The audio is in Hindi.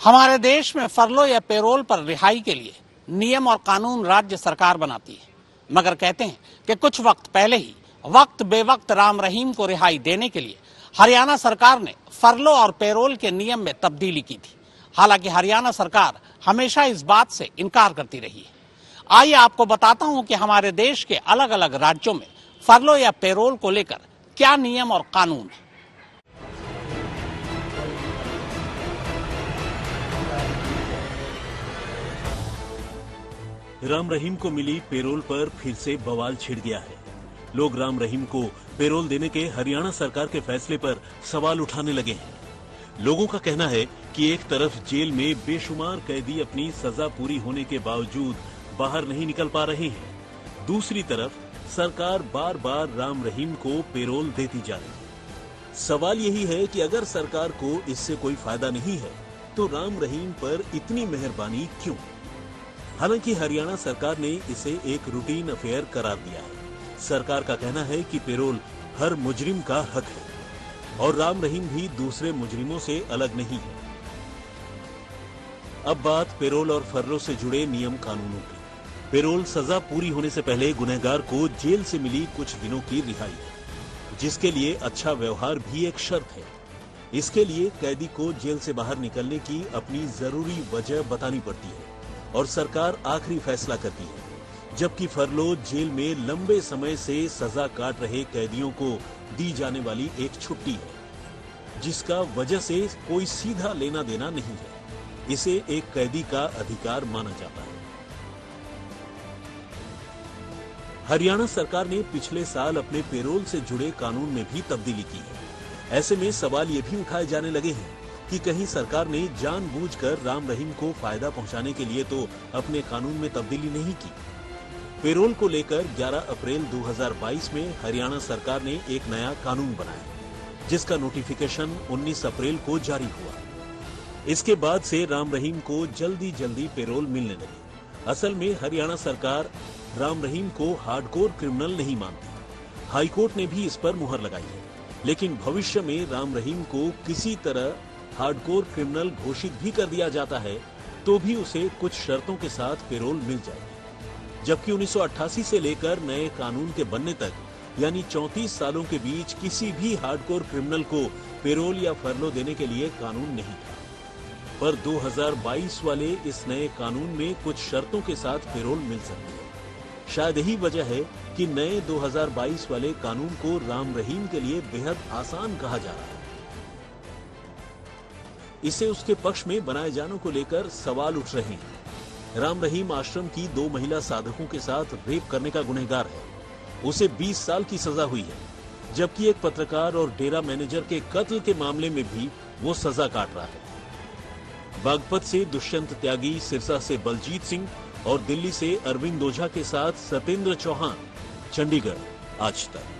हमारे देश में फरलो या पेरोल पर रिहाई के लिए नियम और कानून राज्य सरकार बनाती है, मगर कहते हैं कि कुछ वक्त पहले ही वक्त बेवक्त राम रहीम को रिहाई देने के लिए हरियाणा सरकार ने फरलो और पेरोल के नियम में तब्दीली की थी। हालांकि हरियाणा सरकार हमेशा इस बात से इनकार करती रही है। आइए आपको बताता हूं कि हमारे देश के अलग अलग राज्यों में फरलो या पेरोल को लेकर क्या नियम और कानून है। राम रहीम को मिली पेरोल पर फिर से बवाल छिड़ गया है। लोग राम रहीम को पेरोल देने के हरियाणा सरकार के फैसले पर सवाल उठाने लगे हैं। लोगों का कहना है कि एक तरफ जेल में बेशुमार कैदी अपनी सजा पूरी होने के बावजूद बाहर नहीं निकल पा रहे हैं, दूसरी तरफ सरकार बार बार राम रहीम को पेरोल देती जा रही है। सवाल यही है कि अगर सरकार को इससे कोई फायदा नहीं है तो राम रहीम पर इतनी मेहरबानी क्यों? हालांकि हरियाणा सरकार ने इसे एक रूटीन अफेयर करार दिया है। सरकार का कहना है कि पेरोल हर मुजरिम का हक है और राम रहीम भी दूसरे मुजरिमों से अलग नहीं है। अब बात पेरोल और फरलो से जुड़े नियम कानूनों की। पेरोल सजा पूरी होने से पहले गुनहगार को जेल से मिली कुछ दिनों की रिहाई है, जिसके लिए अच्छा व्यवहार भी एक शर्त है। इसके लिए कैदी को जेल से बाहर निकलने की अपनी जरूरी वजह बतानी पड़ती है और सरकार आखिरी फैसला करती है। जबकि फरलो जेल में लंबे समय से सजा काट रहे कैदियों को दी जाने वाली एक छुट्टी है, जिसका वजह से कोई सीधा लेना देना नहीं है। इसे एक कैदी का अधिकार माना जाता है। हरियाणा सरकार ने पिछले साल अपने पेरोल से जुड़े कानून में भी तब्दीली की है। ऐसे में सवाल ये भी उठाए जाने लगे हैं कि कहीं सरकार ने जानबूझकर राम रहीम को फायदा पहुंचाने के लिए तो अपने कानून में तब्दीली नहीं की। पेरोल को लेकर 11 अप्रैल 2022 में हरियाणा सरकार ने एक नया कानून बनाया, जिसका नोटिफिकेशन 19 अप्रैल को जारी हुआ। इसके बाद से राम रहीम को जल्दी जल्दी पेरोल मिलने लगी। असल में हरियाणा सरकार राम रहीम को हार्डकोर क्रिमिनल नहीं मानती। हाईकोर्ट ने भी इस पर मुहर लगाई है, लेकिन भविष्य में राम रहीम को किसी तरह हार्डकोर क्रिमिनल घोषित भी कर दिया जाता है तो भी उसे कुछ शर्तों के साथ पेरोल मिल जाएगी। जबकि 1988 से लेकर नए कानून के बनने तक यानी 34 सालों के बीच किसी भी हार्डकोर क्रिमिनल को पेरोल या फरलो देने के लिए कानून नहीं था। पर 2022 वाले इस नए कानून में कुछ शर्तों के साथ पेरोल मिल सकती है। शायद यही वजह है कि नए 2022 वाले कानून को राम रहीम के लिए बेहद आसान कहा जा रहा है। इसे उसके पक्ष में बनाए जाने को लेकर सवाल उठ रहे हैं। राम रहीम आश्रम की 2 महिला साधकों के साथ रेप करने का गुनहगार है। उसे 20 साल की सजा हुई है, जबकि एक पत्रकार और डेरा मैनेजर के कत्ल के मामले में भी वो सजा काट रहा है। बागपत से दुष्यंत त्यागी, सिरसा से बलजीत सिंह और दिल्ली से अरविंद ओझा के साथ सत्येंद्र चौहान। चंडीगढ़, आज तक।